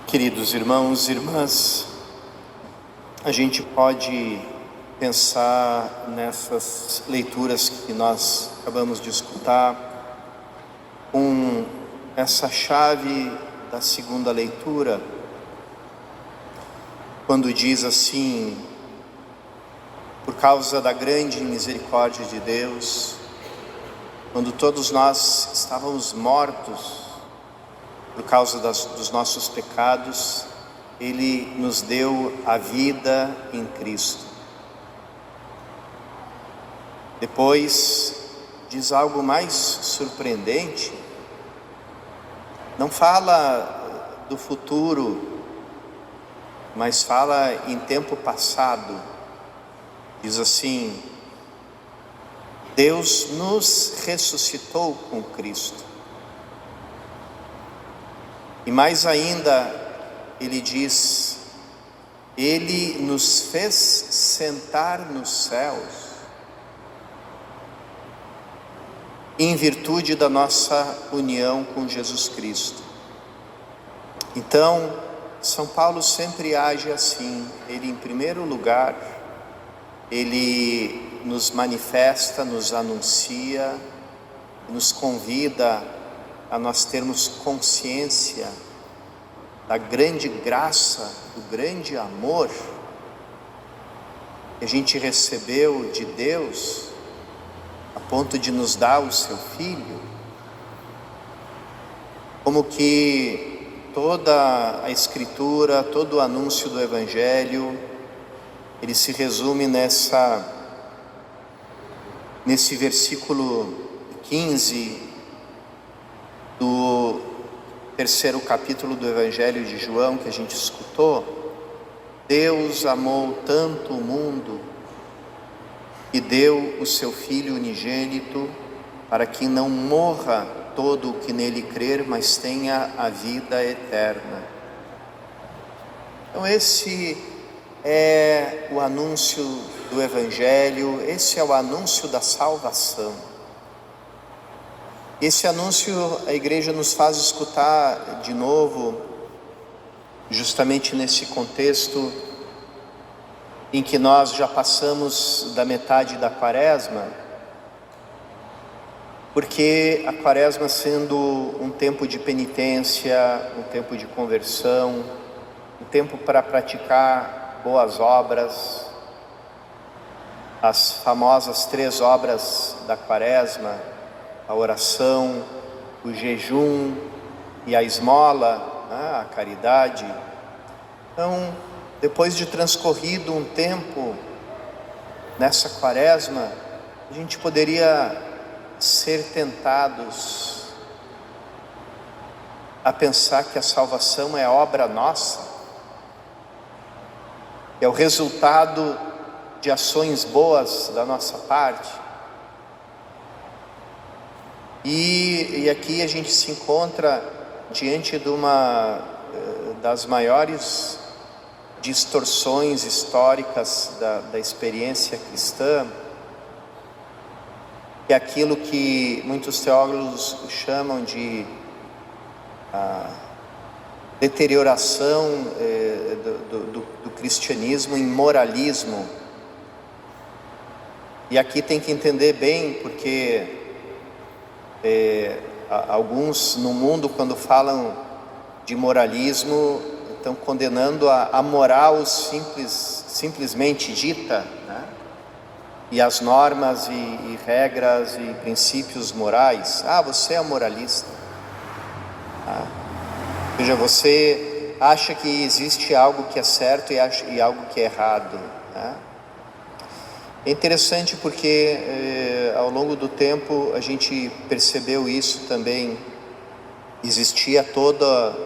Queridos irmãos e irmãs, a gente pode pensar nessas leituras que nós acabamos de escutar com essa chave da segunda leitura, quando diz assim: por causa da grande misericórdia de Deus, quando todos nós estávamos mortos por causa dos nossos pecados, Ele nos deu a vida em Cristo. Depois diz algo mais surpreendente, não fala do futuro, mas fala em tempo passado. Diz assim: Deus nos ressuscitou com Cristo. E mais ainda, ele diz: Ele nos fez sentar nos céus, em virtude da nossa união com Jesus Cristo. Então, São Paulo sempre age assim. Ele, em primeiro lugar, ele nos manifesta, nos anuncia, nos convida a nós termos consciência da grande graça, do grande amor que a gente recebeu de Deus, a ponto de nos dar o seu Filho. Como que toda a Escritura, todo o anúncio do Evangelho, ele se resume nesse versículo 15 do terceiro capítulo do Evangelho de João, que a gente escutou. Deus amou tanto o mundo e deu o seu Filho unigênito, para que não morra todo o que nele crer, mas tenha a vida eterna. Então esse é o anúncio do Evangelho, esse é o anúncio da salvação. Esse anúncio a igreja nos faz escutar de novo, justamente nesse contexto em que nós já passamos da metade da quaresma, porque a quaresma sendo um tempo de penitência, um tempo de conversão, um tempo para praticar boas obras, as famosas 3 obras da quaresma, a oração, o jejum e a esmola, a caridade. Então, depois de transcorrido um tempo nessa quaresma, a gente poderia ser tentados a pensar que a salvação é obra nossa, é o resultado de ações boas da nossa parte. E aqui a gente se encontra diante de uma das maiores distorções históricas da experiência cristã, que é aquilo que muitos teólogos chamam de deterioração do cristianismo em moralismo. E aqui tem que entender bem, porque alguns no mundo, quando falam de moralismo, estão condenando a moral simplesmente dita, né? E as normas e regras e princípios morais. Você é moralista. Ou seja, você acha que existe algo que é certo e algo que é errado, né? É interessante porque ao longo do tempo a gente percebeu isso também. Existia toda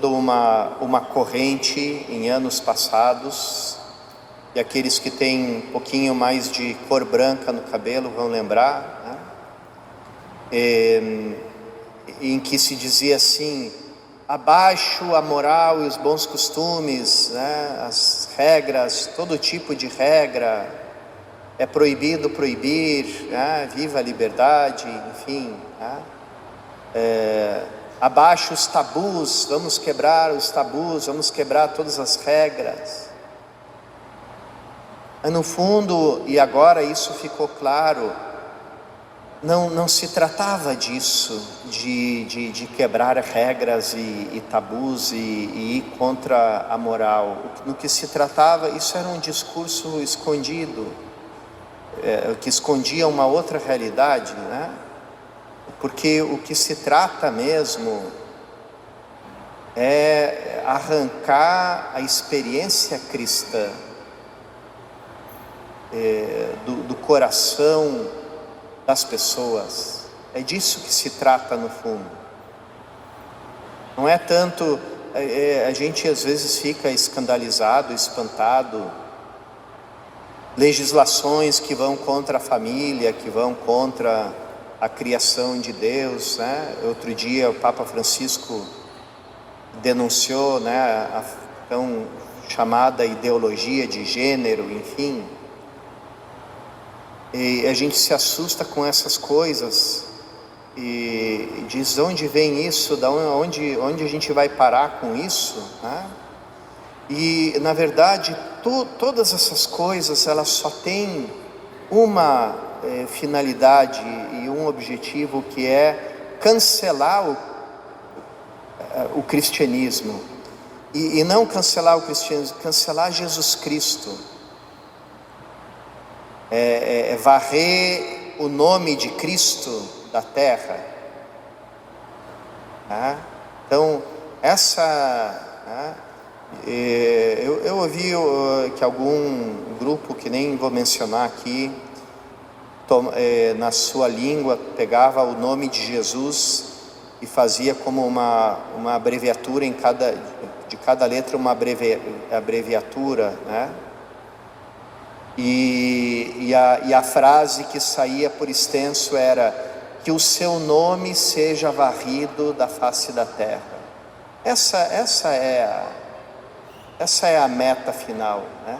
uma corrente em anos passados, e aqueles que têm um pouquinho mais de cor branca no cabelo vão lembrar, né? Em que se dizia assim: abaixo a moral e os bons costumes, né? As regras, todo tipo de regra, é proibido proibir, né? Viva a liberdade, enfim, né? Abaixo os tabus, vamos quebrar os tabus, vamos quebrar todas as regras. Mas no fundo, e agora isso ficou claro, não se tratava disso, de quebrar regras e tabus e ir contra a moral. No que se tratava, isso era um discurso escondido, que escondia uma outra realidade, né? Porque o que se trata mesmo é arrancar a experiência cristã do coração das pessoas. É disso que se trata no fundo. Não é tanto, a gente às vezes fica escandalizado, espantado, legislações que vão contra a família, que vão contra a criação de Deus, né? Outro dia o Papa Francisco denunciou, né, a tão chamada ideologia de gênero, enfim. E a gente se assusta com essas coisas e diz: de onde vem isso? Onde a gente vai parar com isso, né? E na verdade todas essas coisas, elas só têm uma finalidade e um objetivo, que é cancelar o cristianismo, e não cancelar o cristianismo, cancelar Jesus Cristo, varrer o nome de Cristo da terra, né? Então eu ouvi que algum grupo, que nem vou mencionar aqui, na sua língua pegava o nome de Jesus e fazia como uma abreviatura, de cada letra uma abreviatura, né? E a frase que saía por extenso era: que o seu nome seja varrido da face da terra. Essa é a meta final, né?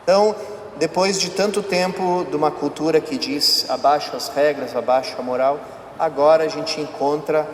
Então, depois de tanto tempo de uma cultura que diz abaixo as regras, abaixo a moral, agora a gente encontra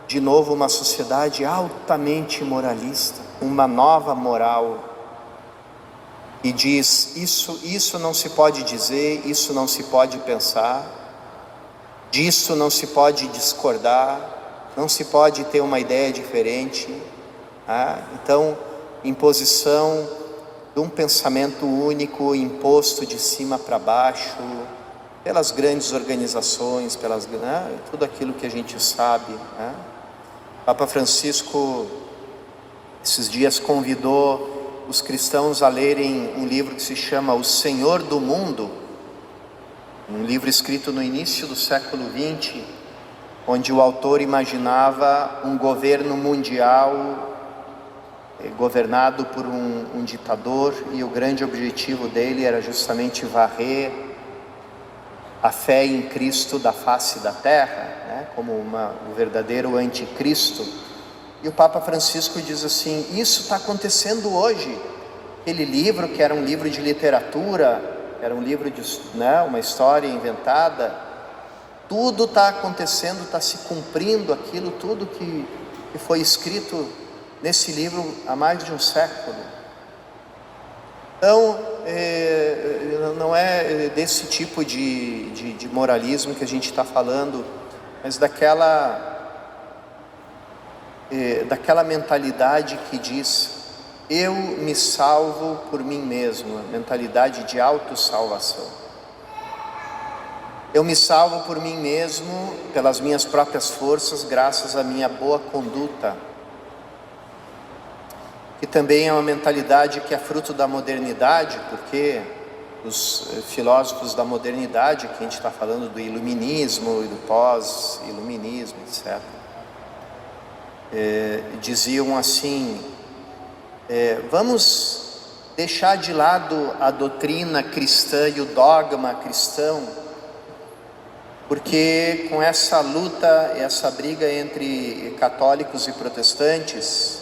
de novo uma sociedade altamente moralista, uma nova moral, e diz: isso não se pode dizer, isso não se pode pensar, disso não se pode discordar, não se pode ter uma ideia diferente, né? Então, imposição de um pensamento único, imposto de cima para baixo, pelas grandes organizações, tudo aquilo que a gente sabe, né? Papa Francisco, esses dias, convidou os cristãos a lerem um livro que se chama O Senhor do Mundo, um livro escrito no início do século XX, onde o autor imaginava um governo mundial governado por um ditador, e o grande objetivo dele era justamente varrer a fé em Cristo da face da terra, né, como o verdadeiro anticristo. E o Papa Francisco diz assim: isso está acontecendo hoje. Aquele livro, que era um livro de literatura, era um livro de, né, uma história inventada, tudo está acontecendo, está se cumprindo aquilo tudo que foi escrito nesse livro há mais de um século. Então, não é desse tipo de moralismo que a gente está falando, mas daquela mentalidade que diz: eu me salvo por mim mesmo, a mentalidade de autossalvação. Eu me salvo por mim mesmo, pelas minhas próprias forças, graças à minha boa conduta, que também é uma mentalidade que é fruto da modernidade, porque os filósofos da modernidade, que a gente está falando do iluminismo e do pós-iluminismo, etc., diziam assim: vamos deixar de lado a doutrina cristã e o dogma cristão, porque com essa luta, essa briga entre católicos e protestantes,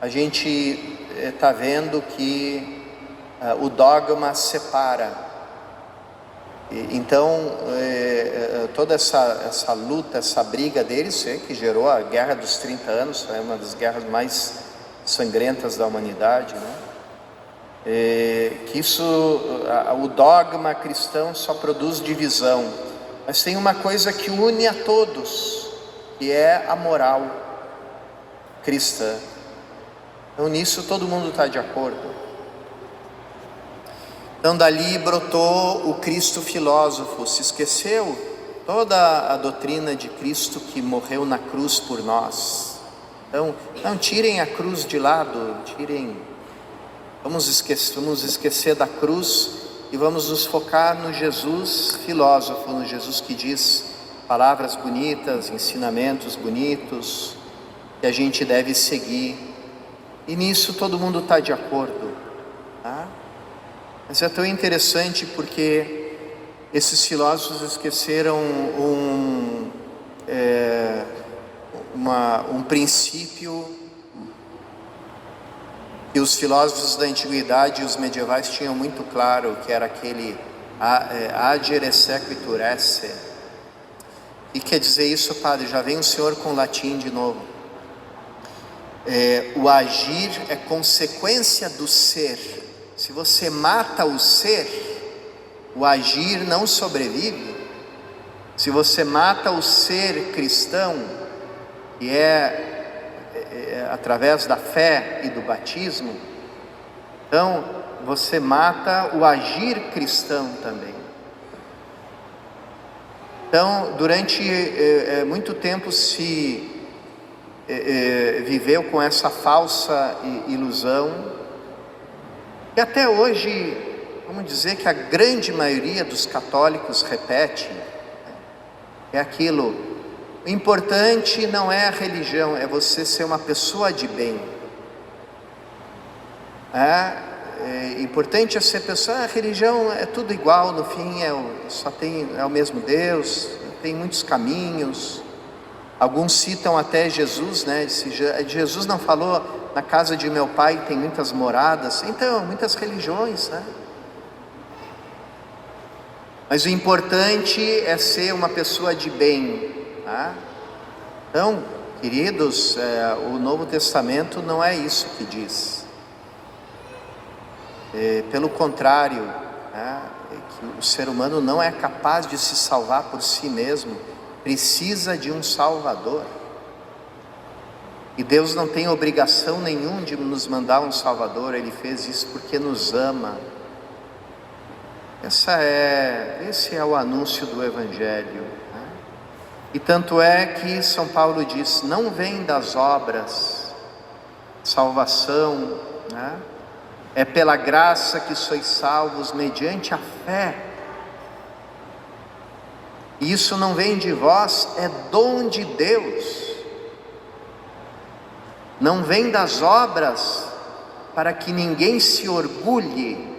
a gente está vendo que o dogma separa, Então, toda essa luta, essa briga deles, que gerou a Guerra dos 30 anos, é uma das guerras mais sangrentas da humanidade, né? Que o dogma cristão só produz divisão, mas tem uma coisa que une a todos, que é a moral cristã. Então nisso todo mundo está de acordo. Então dali brotou o Cristo filósofo, se esqueceu toda a doutrina de Cristo que morreu na cruz por nós. Então não tirem a cruz de lado, vamos esquecer da cruz e vamos nos focar no Jesus filósofo, no Jesus que diz palavras bonitas, ensinamentos bonitos, que a gente deve seguir. E nisso todo mundo está de acordo, tá? Mas é tão interessante porque esses filósofos esqueceram um princípio que os filósofos da antiguidade e os medievais tinham muito claro, que era aquele agere sequitur esse. E quer dizer isso, padre? Já vem o senhor com latim de novo. O agir é consequência do ser. Se você mata o ser, o agir não sobrevive. Se você mata o ser cristão, que através da fé e do batismo, então você mata o agir cristão também. Então, durante muito tempo se viveu com essa falsa ilusão, e até hoje, vamos dizer que a grande maioria dos católicos repete, é aquilo: o importante não é a religião, é você ser uma pessoa de bem. Importante é ser pessoa, a religião é tudo igual, no fim é o mesmo Deus, tem muitos caminhos. Alguns citam até Jesus, né? Jesus não falou: na casa de meu pai tem muitas moradas? Então, muitas religiões, né? Mas o importante é ser uma pessoa de bem, tá? Então, queridos, o Novo Testamento não é isso que diz. Pelo contrário, né? Que o ser humano não é capaz de se salvar por si mesmo, precisa de um Salvador. E Deus não tem obrigação nenhuma de nos mandar um Salvador, Ele fez isso porque nos ama. Esse é o anúncio do Evangelho, né? E tanto é que São Paulo diz: não vem das obras, salvação, né? É pela graça que sois salvos mediante a fé. E isso não vem de vós, é dom de Deus. Não vem das obras, para que ninguém se orgulhe.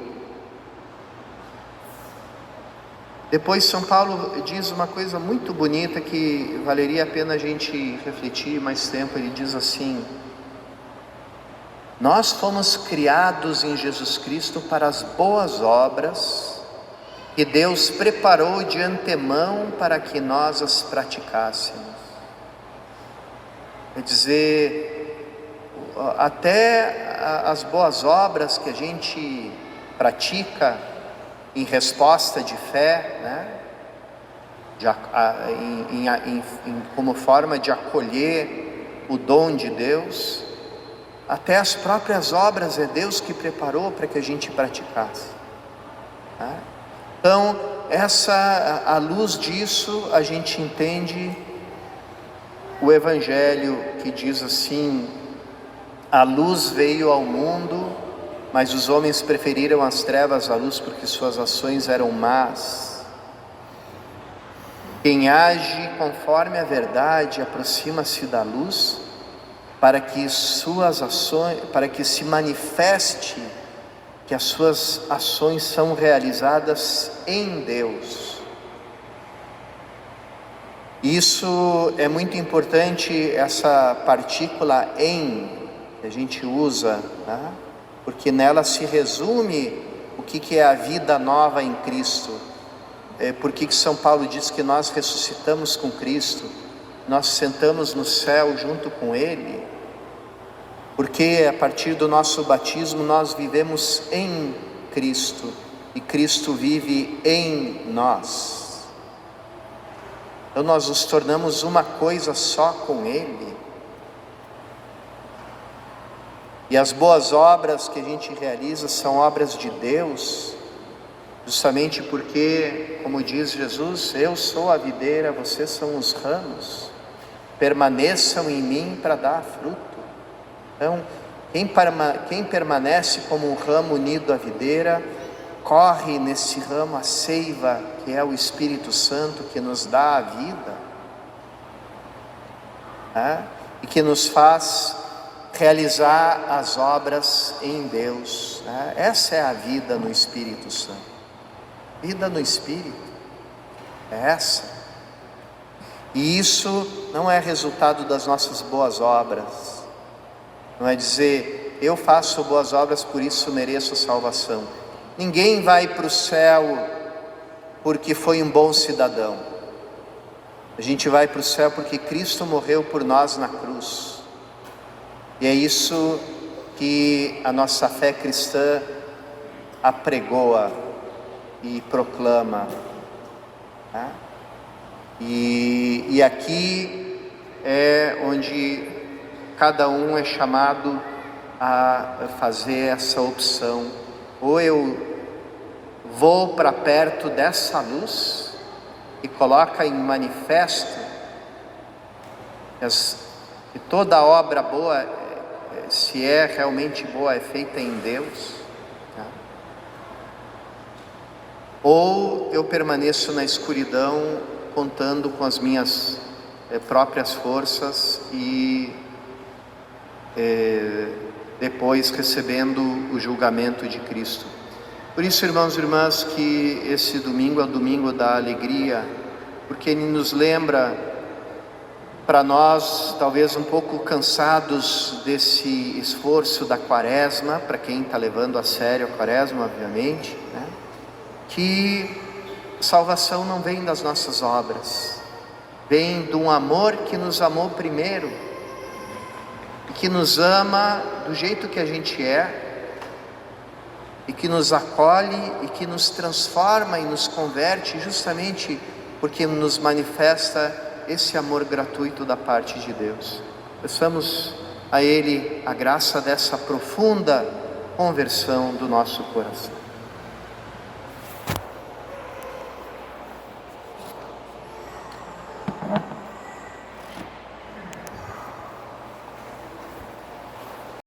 Depois São Paulo diz uma coisa muito bonita que valeria a pena a gente refletir mais tempo. Ele diz assim: nós fomos criados em Jesus Cristo para as boas obras que Deus preparou de antemão para que nós as praticássemos. Quer dizer, até as boas obras que a gente pratica em resposta de fé, né? Como forma de acolher o dom de Deus, até as próprias obras é Deus que preparou para que a gente praticasse, né? Então, à luz disso, a gente entende o Evangelho que diz assim: a luz veio ao mundo, mas os homens preferiram as trevas à luz porque suas ações eram más. Quem age conforme a verdade aproxima-se da luz, para que se manifeste que as suas ações são realizadas em Deus. Isso é muito importante, essa partícula em, que a gente usa, tá? Porque nela se resume o que é a vida nova em Cristo. por que São Paulo diz que nós ressuscitamos com Cristo, nós sentamos no céu junto com Ele? Porque a partir do nosso batismo nós vivemos em Cristo e Cristo vive em nós. Então nós nos tornamos uma coisa só com Ele. E as boas obras que a gente realiza são obras de Deus, justamente porque, como diz Jesus, eu sou a videira, vocês são os ramos, permaneçam em mim para dar fruto. Então, quem permanece como um ramo unido à videira, corre nesse ramo a seiva, que é o Espírito Santo, que nos dá a vida, e que nos faz realizar as obras em Deus. Essa é a vida no Espírito Santo. Vida no Espírito é essa. E isso não é resultado das nossas boas obras. Não é dizer, eu faço boas obras, por isso mereço salvação. Ninguém vai para o céu porque foi um bom cidadão. A gente vai para o céu porque Cristo morreu por nós na cruz. E é isso que a nossa fé cristã apregoa e proclama. E aqui é onde cada um é chamado a fazer essa opção. Ou eu vou para perto dessa luz e coloca em manifesto que toda obra boa, se é realmente boa, é feita em Deus. Ou eu permaneço na escuridão, contando com as minhas próprias forças e depois recebendo o julgamento de Cristo. Por isso, irmãos e irmãs, que esse domingo é o domingo da alegria, porque ele nos lembra, para nós talvez um pouco cansados desse esforço da quaresma, para quem está levando a sério a quaresma, obviamente, que salvação não vem das nossas obras, vem de um amor que nos amou primeiro, e que nos ama do jeito que a gente é, e que nos acolhe e que nos transforma e nos converte, justamente porque nos manifesta esse amor gratuito da parte de Deus. Peçamos a Ele a graça dessa profunda conversão do nosso coração.